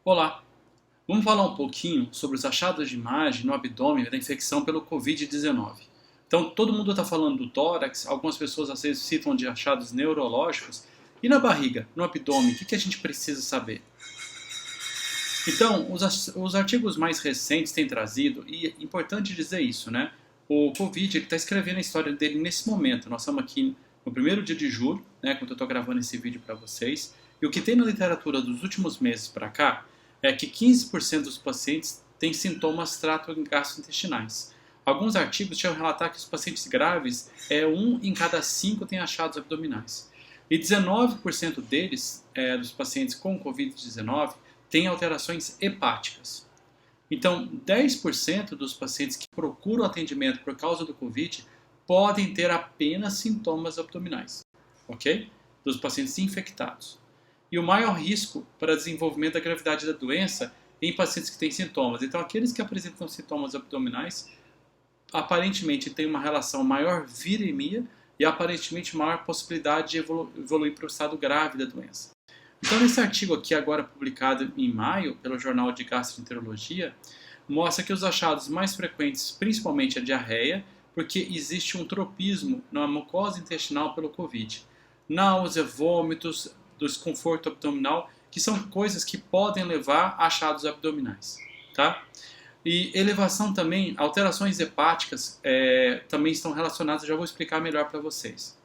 Olá, vamos falar um pouquinho sobre os achados de imagem no abdômen da infecção pelo Covid-19. Então, todo mundo está falando do tórax, algumas pessoas às vezes citam de achados neurológicos. E na barriga, no abdômen, o que a gente precisa saber? Então, os artigos mais recentes têm trazido, e é importante dizer isso, né? O Covid está escrevendo a história dele nesse momento. Nós estamos aqui no primeiro dia de julho, né, quando eu estou gravando esse vídeo para vocês. E o que tem na literatura dos últimos meses para cá é que 15% dos pacientes têm sintomas gastrointestinais. Alguns artigos chegam a relatar que os pacientes graves, 1 em cada 5 tem achados abdominais. E 19% deles, dos pacientes com Covid-19, têm alterações hepáticas. Então, 10% dos pacientes que procuram atendimento por causa do Covid podem ter apenas sintomas abdominais, ok? Dos pacientes infectados. E o maior risco para desenvolvimento da gravidade da doença em pacientes que têm sintomas. Então, aqueles que apresentam sintomas abdominais aparentemente têm uma relação maior viremia e aparentemente maior possibilidade de evoluir para o estado grave da doença. Então, nesse artigo aqui, agora publicado em maio, pelo Jornal de Gastroenterologia, mostra que os achados mais frequentes, principalmente a diarreia, porque existe um tropismo na mucosa intestinal pelo Covid. Náusea, vômitos, desconforto abdominal, que são coisas que podem levar a achados abdominais, tá? E elevação também, alterações hepáticas também estão relacionadas, já vou explicar melhor para vocês.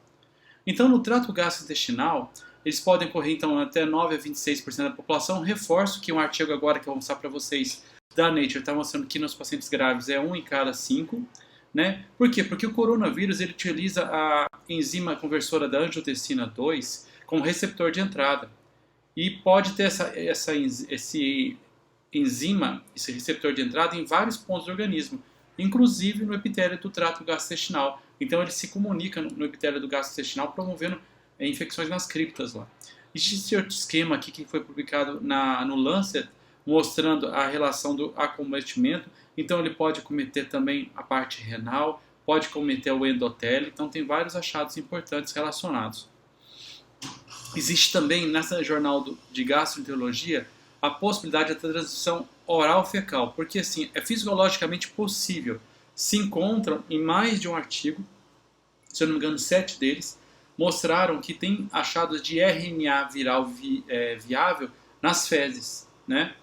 Então, no trato gastrointestinal, eles podem ocorrer então, até 9 a 26% da população. Reforço que um artigo agora que eu vou mostrar para vocês da Nature está mostrando que nos pacientes graves é 1 em cada 5. Né? Por quê? Porque o coronavírus ele utiliza a enzima conversora da angiotensina 2 como receptor de entrada. E pode ter esse enzima, esse receptor de entrada em vários pontos do organismo, inclusive no epitélio do trato gastrointestinal. Então ele se comunica no epitélio do gastrointestinal, promovendo infecções nas criptas lá. Existe outro esquema aqui que foi publicado no Lancet, mostrando a relação do acometimento. Então ele pode cometer também a parte renal, pode cometer o endotélio, então tem vários achados importantes relacionados. Existe também nessa jornal de gastroenterologia a possibilidade da transmissão oral-fecal, porque assim, é fisiologicamente possível. Se encontram em mais de um artigo, se eu não me engano 7 deles, mostraram que tem achados de RNA viral viável nas fezes, né?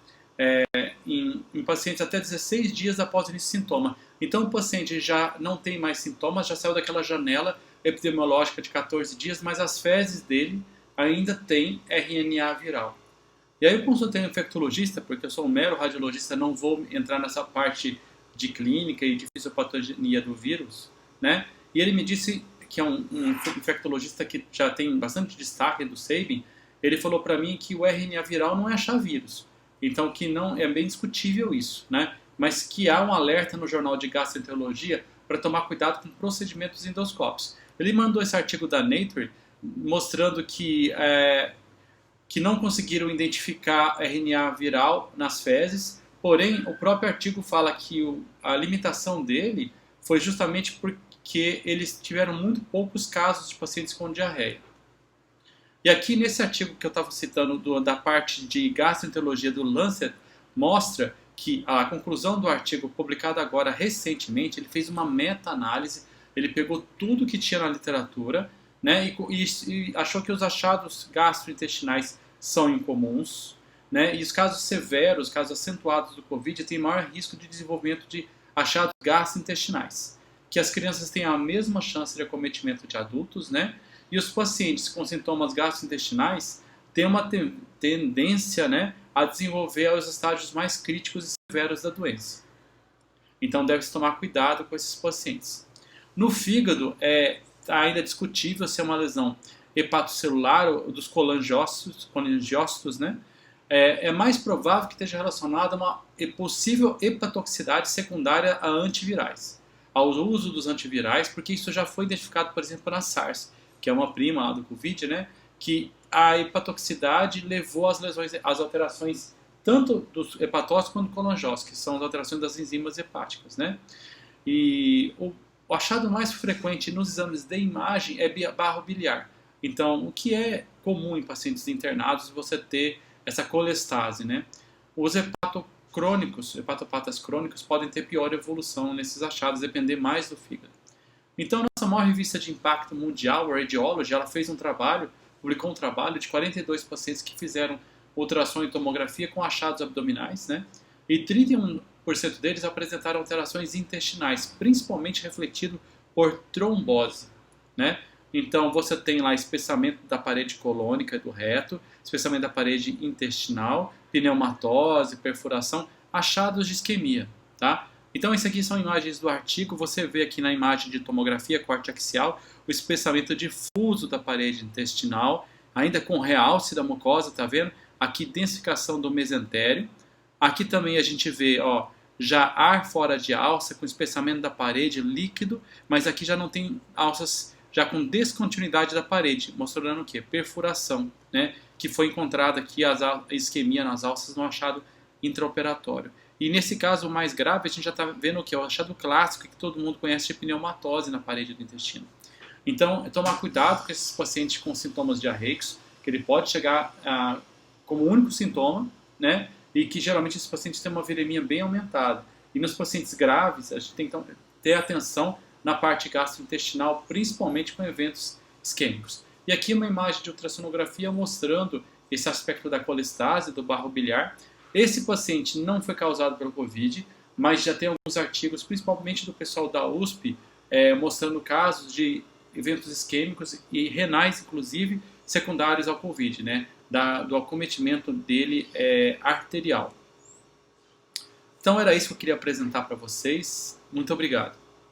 Em pacientes até 16 dias após o início de sintoma. Então o paciente já não tem mais sintomas, já saiu daquela janela epidemiológica de 14 dias, mas as fezes dele ainda têm RNA viral. E aí eu consultei um infectologista, porque eu sou um mero radiologista, não vou entrar nessa parte de clínica e de fisiopatogenia do vírus, né? E ele me disse que é um infectologista que já tem bastante destaque do Sabin, ele falou para mim que o RNA viral não é achar vírus. Então que não é bem discutível isso, né? Mas que há um alerta no Jornal de Gastroenterologia para tomar cuidado com procedimentos endoscópicos. Ele mandou esse artigo da Nature mostrando que não conseguiram identificar RNA viral nas fezes, porém o próprio artigo fala que a limitação dele foi justamente porque eles tiveram muito poucos casos de pacientes com diarreia. E aqui nesse artigo que eu estava citando da parte de gastroenterologia do Lancet, mostra que a conclusão do artigo publicado agora recentemente, ele fez uma meta-análise, ele pegou tudo que tinha na literatura, né, e achou que os achados gastrointestinais são incomuns, né, e os casos severos, casos acentuados do Covid, têm maior risco de desenvolvimento de achados gastrointestinais, que as crianças têm a mesma chance de acometimento de adultos, né, e os pacientes com sintomas gastrointestinais têm uma tendência, né, a desenvolver os estágios mais críticos e severos da doença. Então deve-se tomar cuidado com esses pacientes. No fígado, ainda discutível se é uma lesão hepatocelular ou dos colangiócitos, né? É mais provável que esteja relacionada a uma possível hepatotoxicidade secundária a antivirais, ao uso dos antivirais, porque isso já foi identificado, por exemplo, na SARS, que é uma prima lá do Covid, né? Que a hepatotoxicidade levou às lesões, às alterações tanto dos hepatócitos quanto do colangiócitos, que são as alterações das enzimas hepáticas, né? E o achado mais frequente nos exames de imagem é barro biliar. Então, o que é comum em pacientes internados você ter essa colestase, né? Os hepatopatas crônicos podem ter pior evolução nesses achados, depender mais do fígado. Então, nossa maior revista de impacto mundial, a Radiology, ela fez publicou um trabalho de 42 pacientes que fizeram ultrassom e tomografia com achados abdominais, né? E 31% deles apresentaram alterações intestinais, principalmente refletido por trombose, né? Então, você tem lá espessamento da parede colônica do reto, espessamento da parede intestinal, pneumatose, perfuração, achados de isquemia, tá? Então, essas aqui são imagens do artigo. Você vê aqui na imagem de tomografia corte axial o espessamento difuso da parede intestinal, ainda com realce da mucosa, tá vendo? Aqui, densificação do mesentério. Aqui também a gente vê, ó, já ar fora de alça, com espessamento da parede líquido, mas aqui já não tem alças, já com descontinuidade da parede, mostrando o quê? Perfuração, né? Que foi encontrada aqui a isquemia nas alças no achado intraoperatório. E nesse caso mais grave, a gente já está vendo o que? O achado clássico que todo mundo conhece de pneumatose na parede do intestino. Então, tomar cuidado com esses pacientes com sintomas diarreicos, que ele pode chegar como único sintoma, né? E que geralmente esses pacientes têm uma viremia bem aumentada. E nos pacientes graves, a gente tem que ter atenção na parte gastrointestinal, principalmente com eventos isquêmicos. E aqui uma imagem de ultrassonografia mostrando esse aspecto da colestase, do barro biliar. Esse paciente não foi causado pelo Covid, mas já tem alguns artigos, principalmente do pessoal da USP, mostrando casos de eventos isquêmicos e renais, inclusive, secundários ao Covid, né? Do acometimento dele arterial. Então era isso que eu queria apresentar para vocês. Muito obrigado.